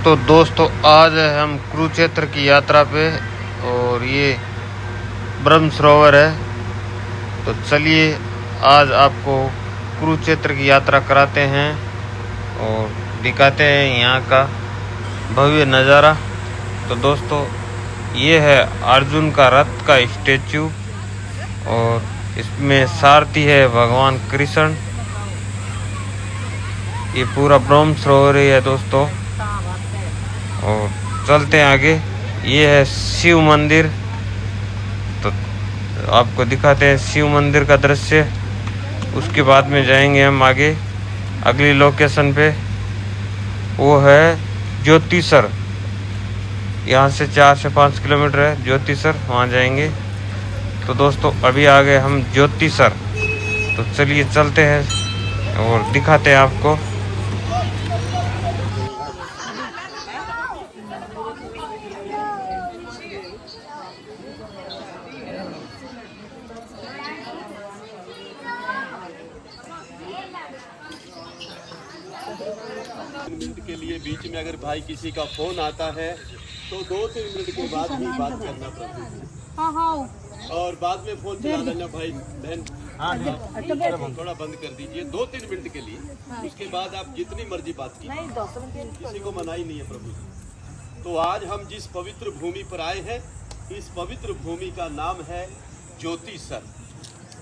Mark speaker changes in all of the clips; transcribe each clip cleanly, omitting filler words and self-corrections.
Speaker 1: तो दोस्तों आज हम कुरुक्षेत्र की यात्रा पे और ये ब्रह्म सरोवर है। तो चलिए आज आपको कुरुक्षेत्र की यात्रा कराते हैं और दिखाते हैं यहाँ का भव्य नज़ारा। तो दोस्तों ये है अर्जुन का रथ का स्टैचू और इसमें सारथी है भगवान कृष्ण। ये पूरा ब्रह्म सरोवर है दोस्तों। और चलते हैं आगे। ये है शिव मंदिर। तो आपको दिखाते हैं शिव मंदिर का दृश्य। उसके बाद में जाएंगे हम आगे अगली लोकेशन पे, वो है ज्योतिसर। यहाँ से 4 से 5 किलोमीटर है ज्योतिसर, वहाँ जाएंगे। तो दोस्तों अभी आ गए हम ज्योतिसर। तो चलिए चलते हैं और दिखाते हैं आपको।
Speaker 2: मिनट के लिए बीच में अगर भाई किसी का फोन आता है तो 2-3 मिनट के बाद ही बात करना प्रभु। और बाद में फोन चला लेना भाई बहन, थोड़ा बंद कर दीजिए 2-3 मिनट के लिए। उसके बाद आप जितनी मर्जी बात कीजिए, किसी को मनाही नहीं है प्रभु जी। तो आज हम जिस पवित्र भूमि पर आए हैं, इस पवित्र भूमि का नाम है ज्योतिसर।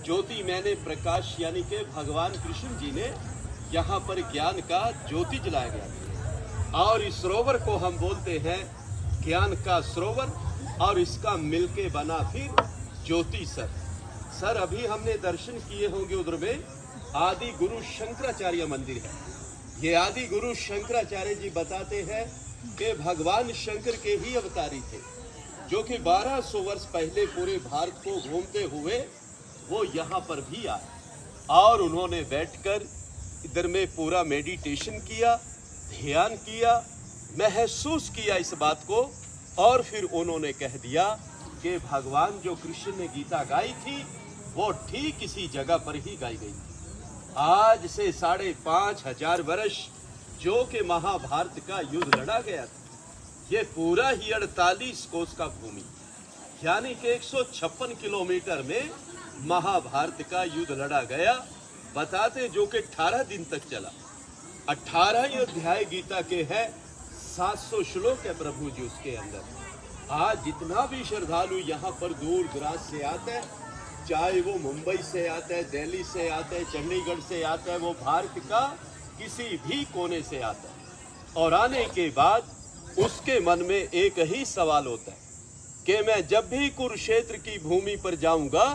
Speaker 2: ज्योति मैंने प्रकाश, यानी के भगवान कृष्ण जी ने यहाँ पर ज्ञान का ज्योति जलाया गया और इस सरोवर को हम बोलते हैं ज्ञान का सरोवर, और इसका मिलके बना फिर ज्योतिसर। सर अभी हमने दर्शन किए होंगे उधर में आदि गुरु शंकराचार्य मंदिर है। ये आदि गुरु शंकराचार्य जी बताते हैं कि भगवान शंकर के ही अवतारी थे, जो कि 1200 वर्ष पहले पूरे भारत को घूमते हुए वो यहाँ पर भी आए और उन्होंने बैठकर इधर में पूरा मेडिटेशन किया, ध्यान किया, महसूस किया इस बात को, और फिर उन्होंने कह दिया कि भगवान जो कृष्ण ने गीता गाई थी वो ठीक इसी जगह पर ही गाई गई थी। आज से 5500 वर्ष जो कि महाभारत का युद्ध लड़ा गया था, ये पूरा ही 48 कोस का भूमि, यानी कि 156 किलोमीटर में महाभारत का युद्ध लड़ा गया। बताते जो कि 18 दिन तक चला। 18 अध्याय गीता के हैं, 700 श्लोक है प्रभु जी उसके अंदर। आज जितना भी श्रद्धालु यहाँ पर दूर दराज से आता है, चाहे वो मुंबई से आता है, दिल्ली से आता है, चंडीगढ़ से आता है, वो भारत का किसी भी कोने से आता है, और आने के बाद उसके मन में एक ही सवाल होता है कि मैं जब भी कुरुक्षेत्र की भूमि पर जाऊंगा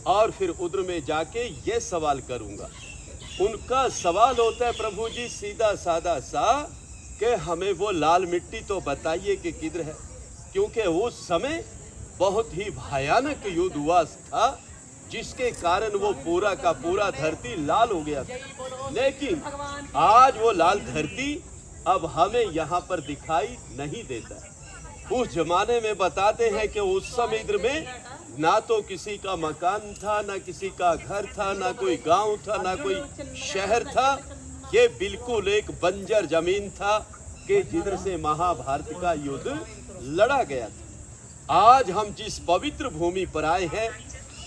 Speaker 2: और फिर उधर में जाके ये सवाल करूंगा। उनका सवाल होता है प्रभु जी सीधा साधा सा कि हमें वो लाल मिट्टी तो बताइए कि किधर है, क्योंकि उस समय बहुत ही भयानक युद्ध हुआ था, जिसके कारण वो पूरा का पूरा धरती लाल हो गया था। लेकिन आज वो लाल धरती अब हमें यहाँ पर दिखाई नहीं देता है। उस जमाने में बताते हैं कि उस समय इधर में ना तो किसी का मकान था, ना किसी का घर था, ना कोई गांव था, ना कोई शहर था। ये बिल्कुल एक बंजर जमीन था कि जिधर से महाभारत का युद्ध लड़ा गया था। आज हम जिस पवित्र भूमि पर आए हैं,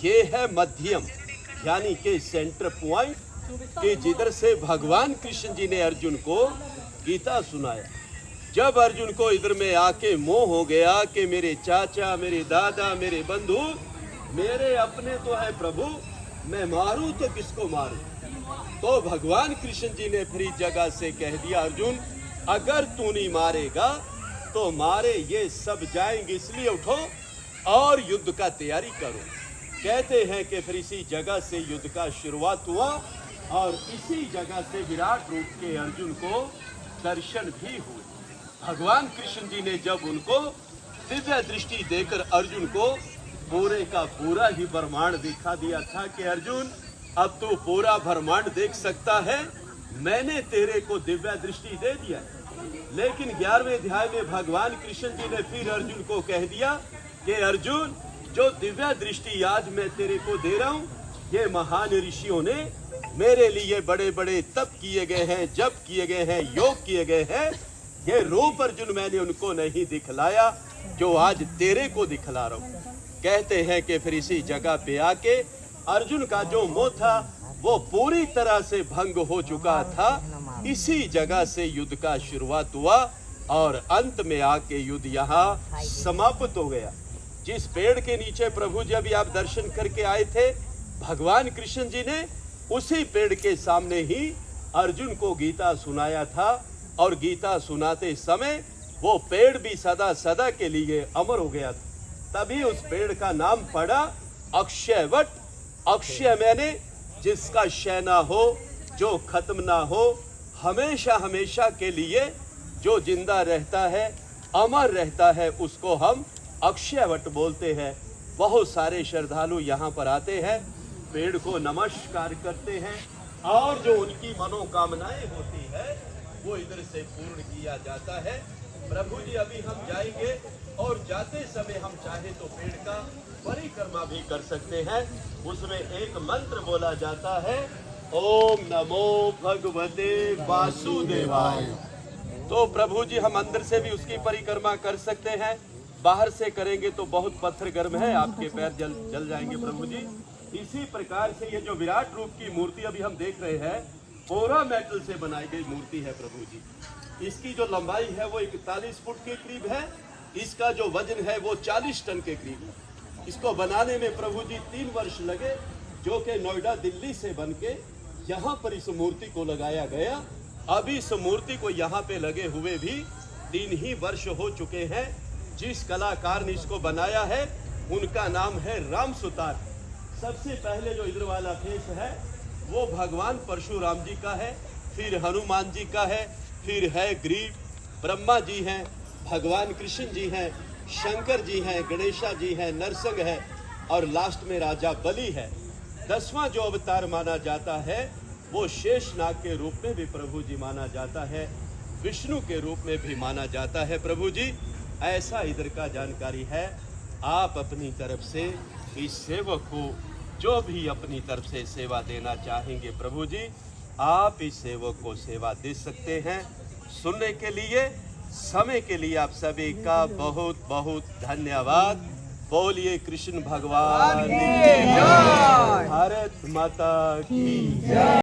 Speaker 2: ये है मध्यम, यानी कि सेंटर पॉइंट, कि जिधर से भगवान कृष्ण जी ने अर्जुन को गीता सुनाया। जब अर्जुन को इधर में आके मोह हो गया कि मेरे चाचा, मेरे दादा, मेरे बंधु मेरे अपने तो है प्रभु, मैं मारूं तो किसको मारूं, तो भगवान कृष्ण जी ने फिर जगह से कह दिया अर्जुन अगर तू नहीं मारेगा तो मारे ये सब जाएंगे, इसलिए उठो और युद्ध का तैयारी करो। कहते हैं कि फिर इसी जगह से युद्ध का शुरुआत हुआ और इसी जगह से विराट रूप के अर्जुन को दर्शन भी हुए। भगवान कृष्ण जी ने जब उनको दिव्य दृष्टि देकर अर्जुन को पूरे का पूरा ही ब्रह्मांड दिखा दिया था कि अर्जुन अब तू पूरा ब्रह्मांड देख सकता है, मैंने तेरे को दिव्य दृष्टि दे दिया। लेकिन 11वें अध्याय में भगवान कृष्ण जी ने फिर अर्जुन को कह दिया कि अर्जुन जो दिव्य दृष्टि आज मैं तेरे को दे रहा हूँ, ये महान ऋषियों ने मेरे लिए बड़े बड़े तप किए गए हैं, जप किए गए हैं, योग किए गए हैं। ये रूप अर्जुन मैंने उनको नहीं दिखलाया जो आज तेरे को दिखला रहा हूं। कहते हैं कि फिर इसी जगह पे आके अर्जुन का जो मोह था वो पूरी तरह से भंग हो चुका था। इसी जगह से युद्ध का शुरुआत हुआ और अंत में आके युद्ध यहाँ समाप्त हो गया। जिस पेड़ के नीचे प्रभु जी अभी आप दर्शन करके आए थे, भगवान कृष्ण जी ने उसी पेड़ के सामने ही अर्जुन को गीता सुनाया था और गीता सुनाते समय वो पेड़ भी सदा सदा के लिए अमर हो गया था। तभी उस पेड़ का नाम पड़ा अक्षयवट। अक्षय मैंने जिसका क्षय ना हो, जो खत्म ना हो, हमेशा हमेशा के लिए जो जिंदा रहता है, अमर रहता है, उसको हम अक्षयवट बोलते हैं। बहुत सारे श्रद्धालु यहाँ पर आते हैं, पेड़ को नमस्कार करते हैं और जो उनकी मनोकामनाएं होती है वो इधर से पूर्ण किया जाता है। प्रभु जी अभी हम जाएंगे और जाते समय हम चाहे तो पेड़ का परिक्रमा भी कर सकते हैं। उसमें एक मंत्र बोला जाता है, ओम नमो भगवते वासुदेवाय। तो प्रभु जी हम अंदर से भी उसकी परिक्रमा कर सकते हैं, बाहर से करेंगे तो बहुत पत्थर गर्म है, आपके पैर जल जाएंगे प्रभु जी। इसी प्रकार से ये जो विराट रूप की मूर्ति अभी हम देख रहे हैं, कोरा मेटल से बनाई गई मूर्ति है प्रभु जी। इसकी जो लंबाई है वो 41 फुट के करीब है, इसका जो वजन है वो 40 टन के करीब है। इसको बनाने में प्रभु जी 3 वर्ष लगे, जो कि नोएडा दिल्ली से बन के यहाँ पर इस मूर्ति को लगाया गया। अभी इस मूर्ति को यहाँ पे लगे हुए भी 3 ही वर्ष हो चुके हैं। जिस कलाकार ने इसको बनाया है उनका नाम है राम सुतार। सबसे पहले जो इधर वाला फेस है वो भगवान परशुराम जी का है, फिर हनुमान जी का है, फिर है ग्रीव, ब्रह्मा जी हैं, भगवान कृष्ण जी हैं, शंकर जी हैं, गणेशा जी हैं, नरसिंह है और लास्ट में राजा बलि है। 10वां जो अवतार माना जाता है वो शेषनाग के रूप में भी प्रभु जी माना जाता है, विष्णु के रूप में भी माना जाता है प्रभु जी। ऐसा इधर का जानकारी है। आप अपनी तरफ से इस सेवक को जो भी अपनी तरफ से सेवा देना चाहेंगे प्रभु जी, आप इस सेवक को सेवा दे सकते हैं। सुनने के लिए, समय के लिए आप सभी का बहुत बहुत धन्यवाद। बोलिए कृष्ण भगवान की जय, भारत माता की जय।